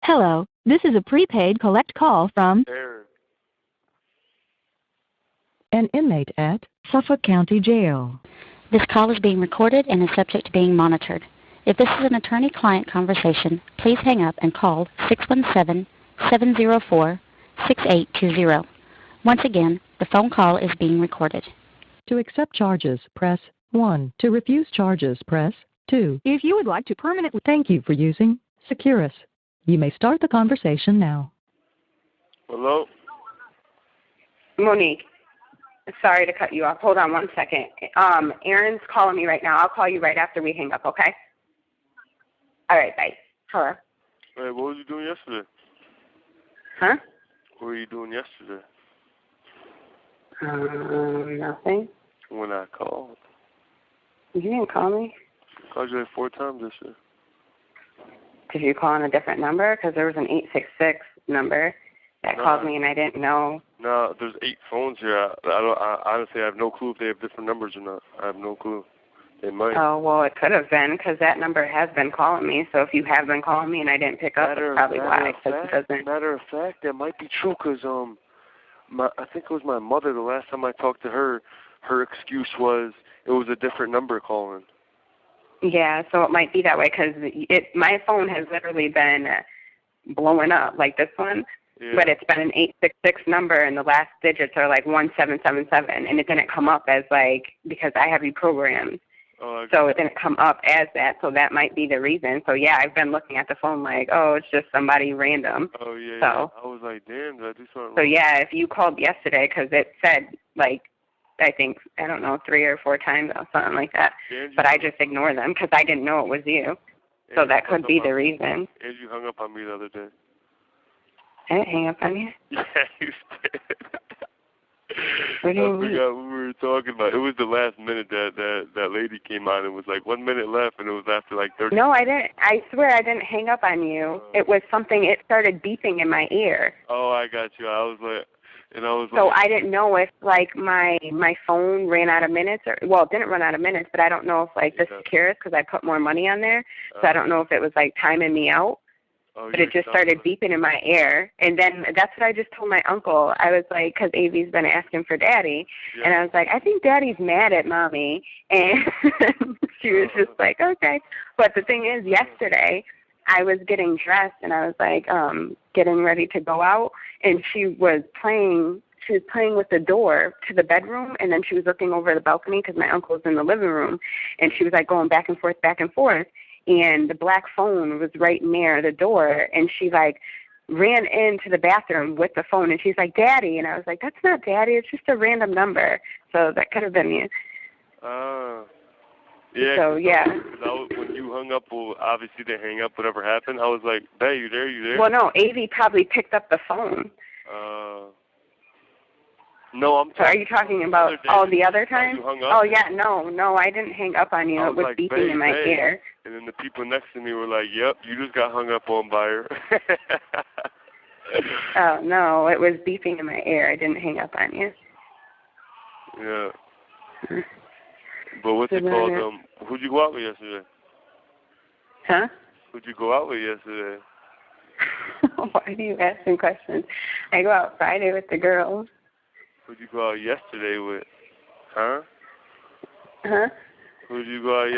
Hello, this is a prepaid collect call from Aaron. an inmate at Suffolk County Jail. This call is being recorded and is subject to being monitored. If this is an attorney-client conversation, please hang up and call 617-704-6820. Once again, the phone call is being recorded. To accept charges, press 1. To refuse charges, press 2. If you would like to permanently thank you for using Securus. You may start the conversation now. Hello? Monique, sorry to cut you off. Hold on one second. Aaron's calling me right now. I'll call you right after we hang up, okay? All right, bye. Hello? Hey, what was you doing yesterday? Huh? What were you doing yesterday? Nothing. When I called. You didn't call me? I called you like 4 times this year. Did you call on a different number? Because there was an 866 number that called me and I didn't know. No, there's 8 phones here. I honestly have no clue if they have different numbers or not. I have no clue. They might. Oh, well, it could have been because that number has been calling me. So if you have been calling me and I didn't pick up, that's probably why. Matter of fact, that might be true because I think it was my mother. The last time I talked to her, her excuse was it was a different number calling. Yeah, so it might be that way because my phone has literally been blowing up like this one, but it's been an 866 number and the last digits are like 1777, and it didn't come up as like because I have you programmed. Oh, so it didn't come up as that, so that might be the reason. So yeah, I've been looking at the phone like, oh, it's just somebody random. Oh yeah, so, yeah. I was like, damn, did I do something wrong? So yeah, if you called yesterday because it said like, I think, I don't know, 3 or 4 times or something like that. But I just ignored them because I didn't know it was you. So that could be the reason. And you hung up on me the other day. I didn't hang up on you? Yeah, you did. What do you mean? I forgot what we were talking about. It was the last minute that lady came on. It was like 1 minute left, and it was after like 30. No, I didn't. I swear I didn't hang up on you. It was something, it started beeping in my ear. Oh, I got you. I was like... So I didn't know if like my phone ran out of minutes or it didn't run out of minutes, but I don't know if like the Securus because I put more money on there, so I don't know if it was like timing me out. But it just started beeping in my ear, and then that's what I just told my uncle. I was like, because Avi's been asking for Daddy, and I was like, I think Daddy's mad at Mommy, and she was just like, okay. But the thing is, yesterday I was getting dressed and I was like getting ready to go out, and she was playing with the door to the bedroom, and then she was looking over the balcony because my uncle was in the living room, and she was like going back and forth, and the black phone was right near the door, and she like ran into the bathroom with the phone, and she's like, Daddy, and I was like, that's not Daddy, it's just a random number. So that could have been you. Yeah. So, yeah. When you hung up, well, obviously they hang up, whatever happened. I was like, hey, you there? Well, no, Avi probably picked up the phone. No, I'm So are you talking about the other time? You hung up? Oh, yeah, no, I didn't hang up on you. It was like, beeping in my ear. And then the people next to me were like, yep, you just got hung up on by her. Oh, no, it was beeping in my ear. I didn't hang up on you. Yeah. But what's it called? Who'd you go out with yesterday? Huh? Who'd you go out with yesterday? Why do you ask me questions? I go out Friday with the girls. Who'd you go out yesterday with? Huh? Huh? Who'd you go out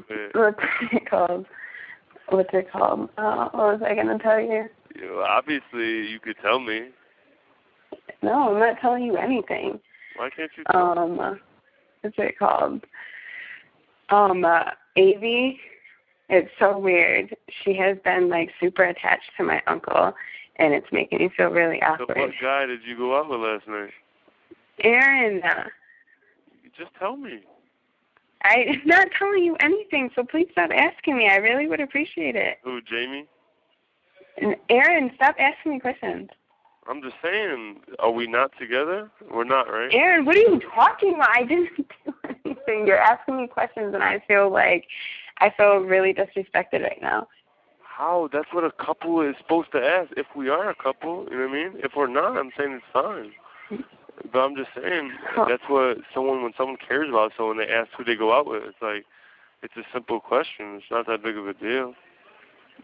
yesterday with? What's it called? What was I going to tell you? Obviously, you could tell me. No, I'm not telling you anything. Why can't you tell me? What's it called? Avi, it's so weird. She has been, like, super attached to my uncle, and it's making me feel really awkward. So what guy did you go out with last night? Aaron. Just tell me. I'm not telling you anything, so please stop asking me. I really would appreciate it. Who, Jamie? Aaron, stop asking me questions. I'm just saying, are we not together? We're not, right? Aaron, what are you talking about? I didn't do anything. You're asking me questions, and I feel really disrespected right now. How? That's what a couple is supposed to ask. If we are a couple, you know what I mean? If we're not, I'm saying it's fine. But I'm just saying, that's what when someone cares about someone, they ask who they go out with. It's like, it's a simple question. It's not that big of a deal.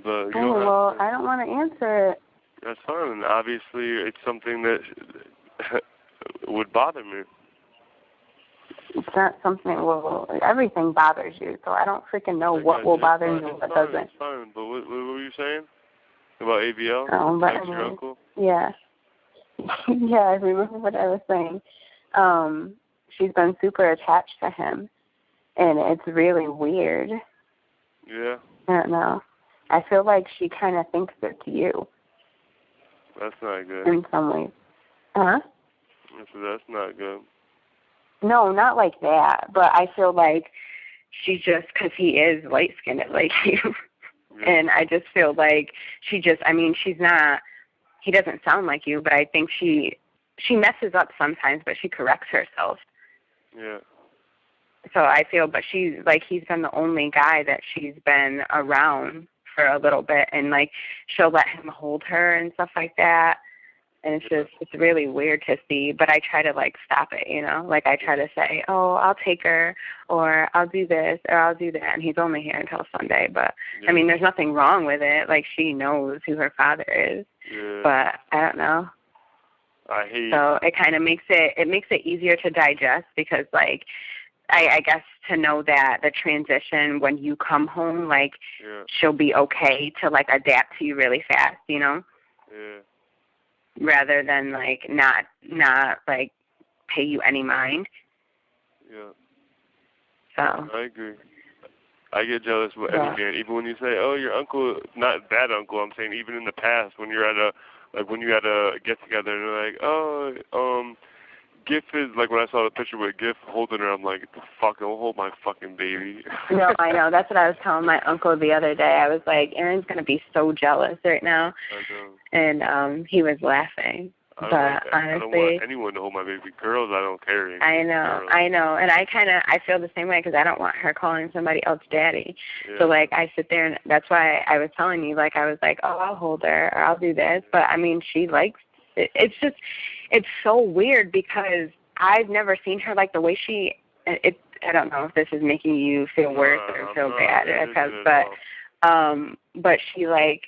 But you oh, well, I don't want to answer it. That's fine. And obviously, it's something that would bother me. It's not something, well, everything bothers you, so I don't freaking know what will bother you and what doesn't. It's fine, but what were you saying? About AVL? But like your uncle? Yeah. Yeah, I remember what I was saying. She's been super attached to him, and it's really weird. Yeah. I don't know. I feel like she kind of thinks it to you. That's not good. In some ways. Huh? That's not good. No, not like that, but I feel like she's just, because he is light-skinned like you, yeah. And I just feel like she's not, he doesn't sound like you, but I think she messes up sometimes, but she corrects herself. Yeah. So I feel, but she's, like, he's been the only guy that she's been around for a little bit, and, like, she'll let him hold her and stuff like that. And it's just, it's really weird to see, but I try to, like, stop it, you know? Like, I try to say, oh, I'll take her, or I'll do this, or I'll do that, and he's only here until Sunday. But, yeah. I mean, there's nothing wrong with it. Like, she knows who her father is. Yeah. But I don't know. I hate So it kind of makes it easier to digest because, like, I guess to know that the transition when you come home, like, yeah. She'll be okay to, like, adapt to you really fast, you know? Yeah. Rather than, like, not like, pay you any mind. Yeah. So. I agree. I get jealous with any man, even when you say, oh, your uncle, not that uncle, I'm saying even in the past when you're at when you had a get-together and they're like, oh, Giff is, like, when I saw the picture with Giff holding her, I'm like, the fuck, don't hold my fucking baby. No, I know. That's what I was telling my uncle the other day. I was like, Aaron's going to be so jealous right now. I know. And he was laughing. But honestly, I don't want anyone to hold my baby. Girls, I don't care. I know. And I feel the same way because I don't want her calling somebody else daddy. Yeah. So, like, I sit there, and that's why I was telling you, like, I was like, oh, I'll hold her or I'll do this. But, I mean, she likes it. It's so weird because I've never seen her like the way she, I don't know if this is making you feel worse or feel bad, but she, like,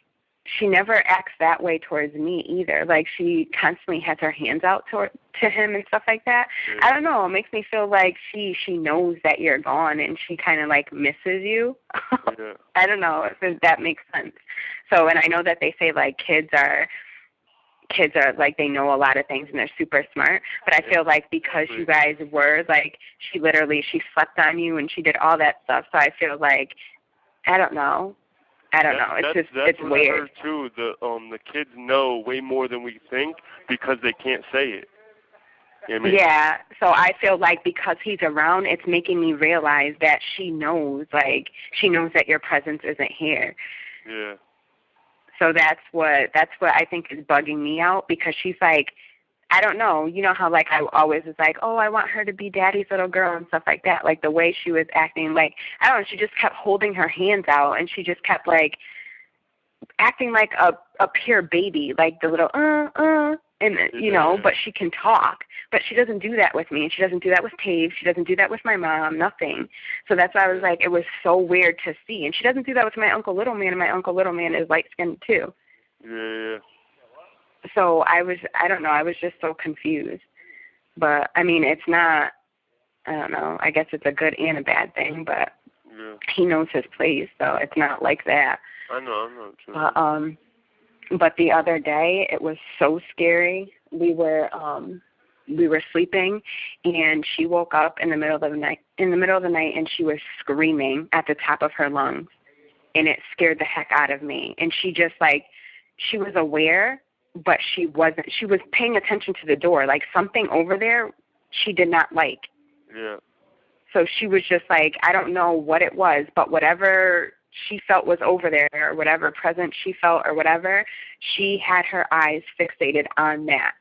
she never acts that way towards me either. Like, she constantly has her hands out to him and stuff like that. Yeah. I don't know. It makes me feel like she knows that you're gone and she kind of, like, misses you. Yeah. I don't know if that makes sense. So, and I know that they say, like, kids are like, they know a lot of things and they're super smart, but I feel like because you guys were, like, she slept on you and she did all that stuff, so I feel like, I don't know. It's weird. I heard too. The kids know way more than we think because they can't say it. You know what I mean? Yeah, so I feel like because he's around, it's making me realize that she knows that your presence isn't here. Yeah. So that's what I think is bugging me out because she's like, I don't know, you know how, like, I always was like, oh, I want her to be daddy's little girl and stuff like that. Like, the way she was acting, like, I don't know, she just kept holding her hands out and she just kept, like, acting like a pure baby, like the little, and, you know, but she can talk. But she doesn't do that with me, and she doesn't do that with Tave. She doesn't do that with my mom, nothing. So that's why I was like, it was so weird to see. And she doesn't do that with my Uncle Little Man, and my Uncle Little Man is light-skinned too. Yeah. So I don't know, I was just so confused. But, I mean, it's not, I don't know, I guess it's a good and a bad thing, but he knows his place, so it's not like that. I know, too. But the other day, it was so scary. We were sleeping, and she woke up in the middle of the night, and she was screaming at the top of her lungs, and it scared the heck out of me. And she just, like, she was aware, but she was paying attention to the door. Like, something over there she did not like. Yeah. So she was just like, I don't know what it was, but whatever she felt was over there, or whatever presence she felt or whatever, she had her eyes fixated on that.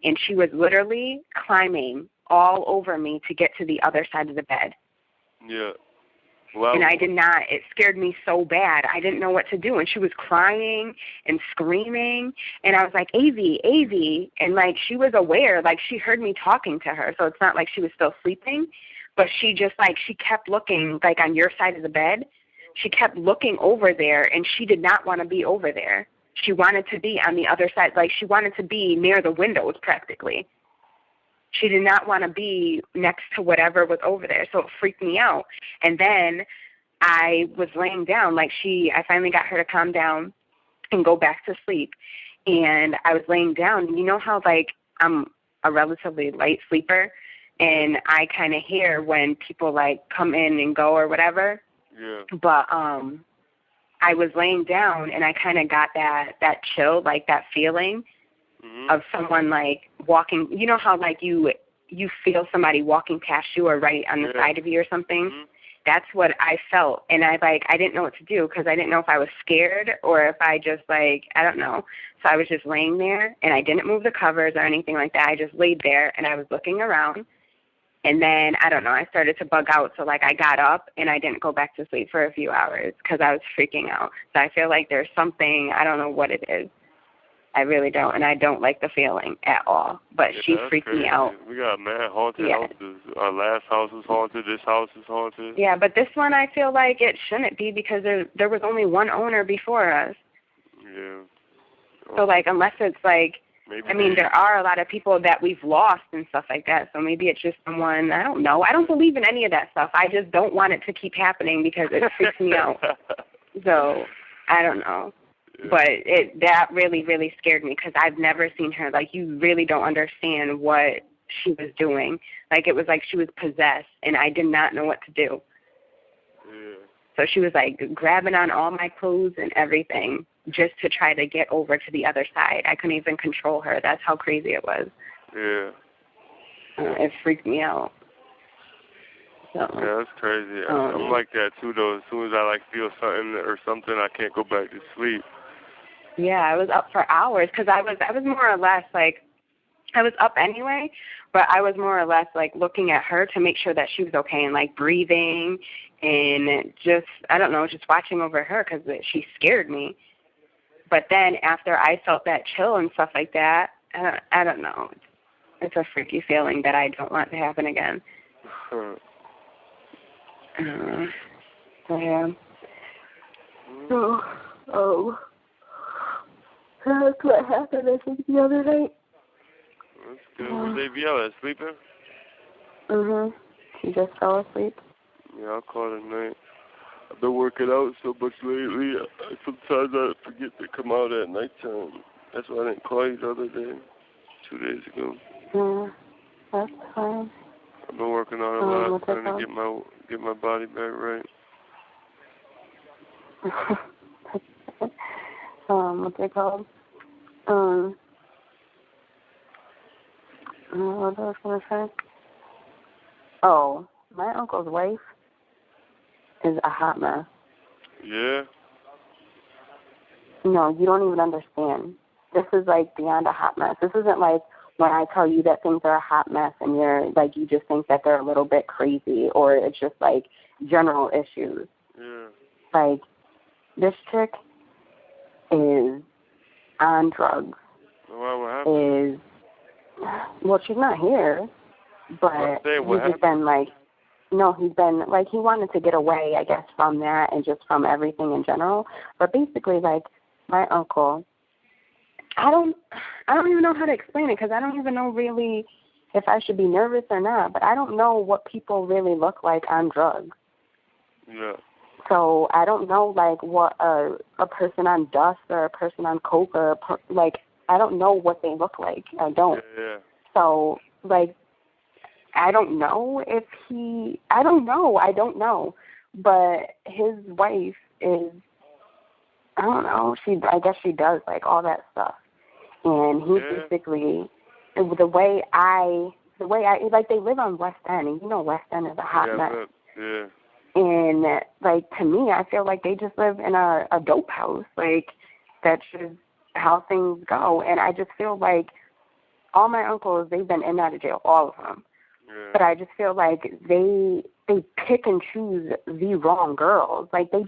And she was literally climbing all over me to get to the other side of the bed. Yeah. Well, and I did not, it scared me so bad. I didn't know what to do. And she was crying and screaming. And I was like, Avy. And, like, she was aware, like, she heard me talking to her. So it's not like she was still sleeping. But she just, like, she kept looking, like, on your side of the bed. she kept looking over there, and she did not want to be over there. She wanted to be on the other side. Like, she wanted to be near the windows practically. She did not want to be next to whatever was over there, so it freaked me out. And then I was laying down. Like, I finally got her to calm down and go back to sleep. And I was laying down. And you know how, like, I'm a relatively light sleeper, and I kind of hear when people, like, come in and go or whatever. Yeah. But I was laying down, and I kind of got that chill, like that feeling of someone, like, walking. You know how, like, you feel somebody walking past you or right on the side of you or something? Mm-hmm. That's what I felt. And I didn't know what to do because I didn't know if I was scared or if I just, like, I don't know. So I was just laying there, and I didn't move the covers or anything like that. I just laid there, and I was looking around. And then, I don't know, I started to bug out. So, like, I got up, and I didn't go back to sleep for a few hours because I was freaking out. So I feel like there's something, I don't know what it is. I really don't, and I don't like the feeling at all. But she freaked me out. We got mad haunted houses. Our last house is haunted. This house is haunted. Yeah, but this one I feel like it shouldn't be because there was only one owner before us. Yeah. So, like, unless it's, like, maybe I mean, there are a lot of people that we've lost and stuff like that, so maybe it's just someone, I don't know. I don't believe in any of that stuff. I just don't want it to keep happening because it freaks me out. So, I don't know. Yeah. But that really, really scared me because I've never seen her. Like, you really don't understand what she was doing. Like, it was like she was possessed, and I did not know what to do. Yeah. So she was, like, grabbing on all my clothes and everything just to try to get over to the other side. I couldn't even control her. That's how crazy it was. Yeah. It freaked me out. So, yeah, that's crazy. I'm like that, too, though. As soon as I, like, feel something or something, I can't go back to sleep. Yeah, I was up for hours because I was more or less, like, I was up anyway, but I was more or less, like, looking at her to make sure that she was okay and, like, breathing and just, I don't know, just watching over her because she scared me. But then after I felt that chill and stuff like that, I don't know. It's a freaky feeling that I don't want to happen again. Yeah. That's what happened, I think, the other night. That's good. Was ABL sleeping? She just fell asleep. Yeah, I'll call it night. I've been working out so much lately. Sometimes I forget to come out at nighttime. That's why I didn't call you the other day, 2 days ago. Yeah, that's fine. I've been working out a lot, trying to get my body back right. What's it called? What was I going to say? Oh, my uncle's wife is a hot mess. Yeah? No, you don't even understand. This is, like, beyond a hot mess. This isn't like when I tell you that things are a hot mess and you're, like, you just think that they're a little bit crazy or it's just, like, general issues. Yeah. Like, this chick is on drugs. Well, what happened? Well, she's not here, but he's been, like, no, he's been, like, he wanted to get away, I guess, from that and just from everything in general. But basically, like, my uncle, I don't even know how to explain it because I don't even know really if I should be nervous or not, but I don't know what people really look like on drugs. Yeah. So I don't know, like, what a person on dust or a person on coke or, like, I don't know what they look like. I don't. Yeah. So, like, I don't know if I don't know. But his wife is, I don't know, I guess she does, like, all that stuff. And he basically, the way I, like, they live on West End, and you know West End is a hot mess. Yeah. And, like, to me, I feel like they just live in a dope house. Like, that's just how things go. And I just feel like all my uncles, they've been in and out of jail, all of them. Yeah. But I just feel like they pick and choose the wrong girls. Like, they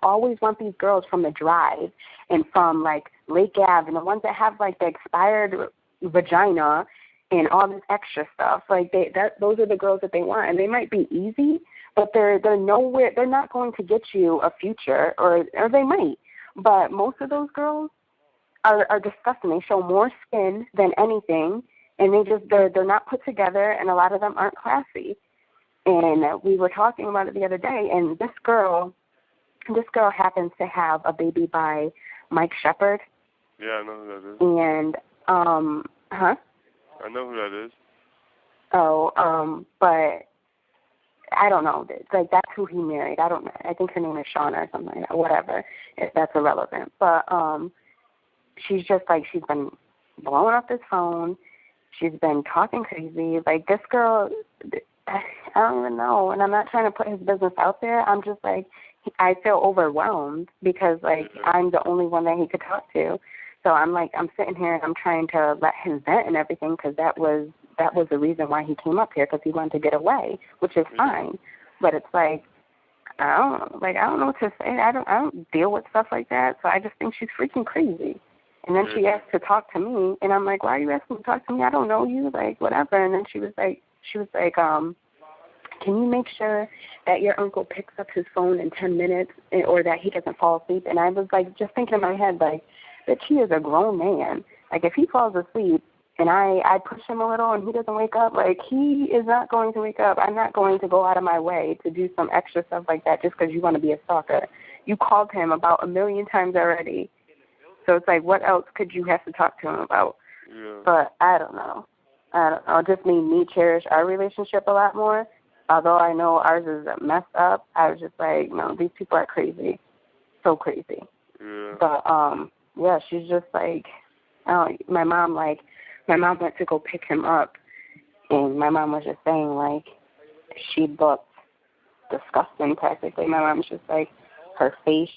always want these girls from the Drive and from, like, Lake Ave, and the ones that have, like, the expired vagina and all this extra stuff. Like, those are the girls that they want. And they might be easy, but they're nowhere. They're not going to get you a future, or they might. But most of those girls are disgusting. They show more skin than anything, and they're not put together, and a lot of them aren't classy. And we were talking about it the other day, and this girl happens to have a baby by Mike Shepard. Yeah, I know who that is. And I know who that is. Oh, but I don't know. Like, that's who he married. I think her name is Shauna or something like that. Whatever. That's irrelevant. But she's just like, she's been blowing up his phone. She's been talking crazy. Like, this girl, I don't even know. And I'm not trying to put his business out there. I'm just like, I feel overwhelmed because, like, I'm the only one that he could talk to. So I'm sitting here and I'm trying to let him vent and everything, because that was the reason why he came up here, because he wanted to get away, which is fine. But it's like, I don't know what to say. I don't deal with stuff like that. So I just think she's freaking crazy. And then she asked to talk to me, and I'm like, why are you asking to talk to me? I don't know you, like, whatever. And then she was like, can you make sure that your uncle picks up his phone in 10 minutes, or that he doesn't fall asleep? And I was like, just thinking in my head, like, that he is a grown man. Like, if he falls asleep and I push him a little and he doesn't wake up, like, he is not going to wake up. I'm not going to go out of my way to do some extra stuff like that just because you want to be a stalker. You called him about 1 million times already. So it's like, what else could you have to talk to him about? Yeah. But I don't know. It just made me cherish our relationship a lot more. Although I know ours is messed up, I was just like, no, these people are crazy. So crazy. Yeah. But, yeah, she's just like, my mom went to go pick him up, and my mom was just saying, like, she looked disgusting practically. My mom's just like, her face,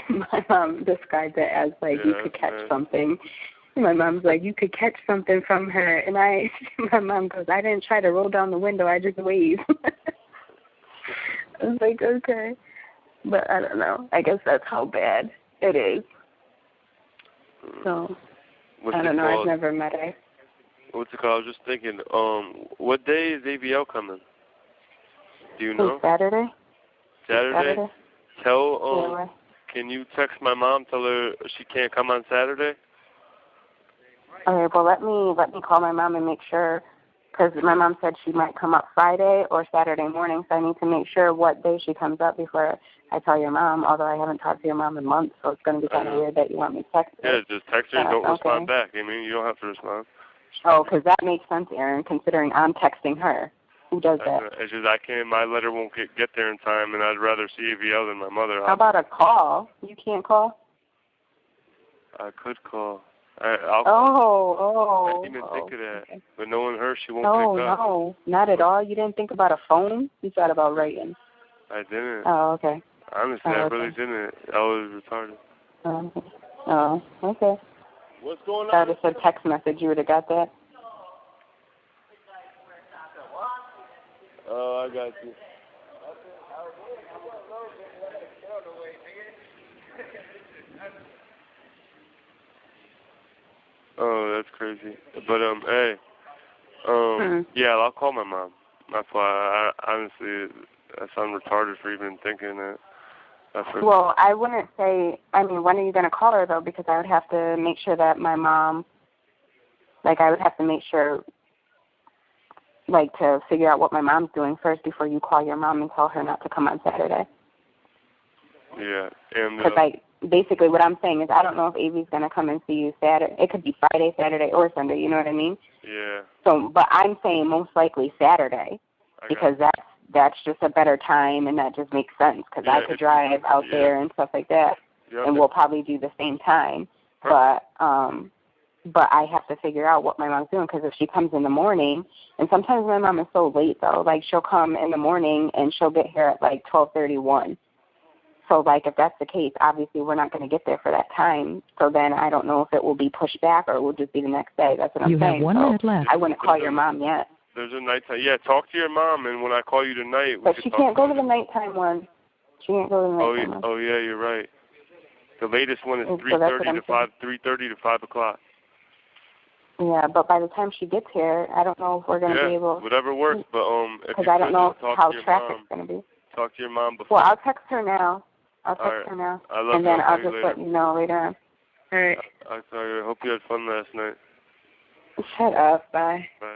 my mom described it as, like, you could catch something. My mom's like, you could catch something from her. And my mom goes, I didn't try to roll down the window, I just waved. I was like, okay. But I don't know. I guess that's how bad it is. So, I don't know. I've never met her. What's it called? I was just thinking, what day is ABL coming? Do you know? Saturday. Saturday? Can you text my mom, tell her she can't come on Saturday? Okay, well, let me call my mom and make sure, because my mom said she might come up Friday or Saturday morning, so I need to make sure what day she comes up before I tell your mom, although I haven't talked to your mom in months, so it's going to be kind of weird that you want me to text her. Yeah, just text her and don't respond back. I mean, you don't have to respond. Oh, because that makes sense, Aaron, considering I'm texting her. Who does that? It's just my letter won't get there in time, and I'd rather see ABL than my mother. How about a call? You can't call? I could call. I'll call. I didn't even think of that. Okay. But knowing her, she won't pick up. No, not at all. You didn't think about a phone? You thought about writing. I didn't. Oh, okay. Honestly, I really didn't. I was retarded. Oh, okay. What's going on? I would have said text message. You would have got that? Oh, I got you. Oh, that's crazy. But hey, yeah, I'll call my mom. That's why honestly, I sound retarded for even thinking that. Well, I wouldn't say. I mean, when are you going to call her though? Because I would have to make sure that my mom, I would have to make sure, to figure out what my mom's doing first before you call your mom and tell her not to come on Saturday. Yeah, and because basically what I'm saying is I don't know if Avi's going to come and see you Saturday. It could be Friday, Saturday, or Sunday. You know what I mean? Yeah. So, but I'm saying most likely Saturday because that's just a better time and that just makes sense because I could drive out there and stuff like that, and we'll probably do the same time. But I have to figure out what my mom's doing because if she comes in the morning, and sometimes my mom is so late though, she'll come in the morning and she'll get here at 12:31. So, if that's the case, obviously we're not going to get there for that time. So then I don't know if it will be pushed back or it will just be the next day. That's what I'm saying. You have 1 minute left. I wouldn't call your mom yet. There's a nighttime. Yeah, talk to your mom, and when I call you tonight... But she can't go to the nighttime one. She can't go to the nighttime one. Oh, yeah, you're right. The latest one is 3:30 to 5 o'clock. Yeah, but by the time she gets here, I don't know if we're going to be able... whatever works, but... Because I don't know how traffic's going to be. talk to your mom before. Well, I'll text her now. I'll text her now. I love and then I'll just later. let you know later on. All right. I hope you had fun last night. Shut up. Bye. Bye.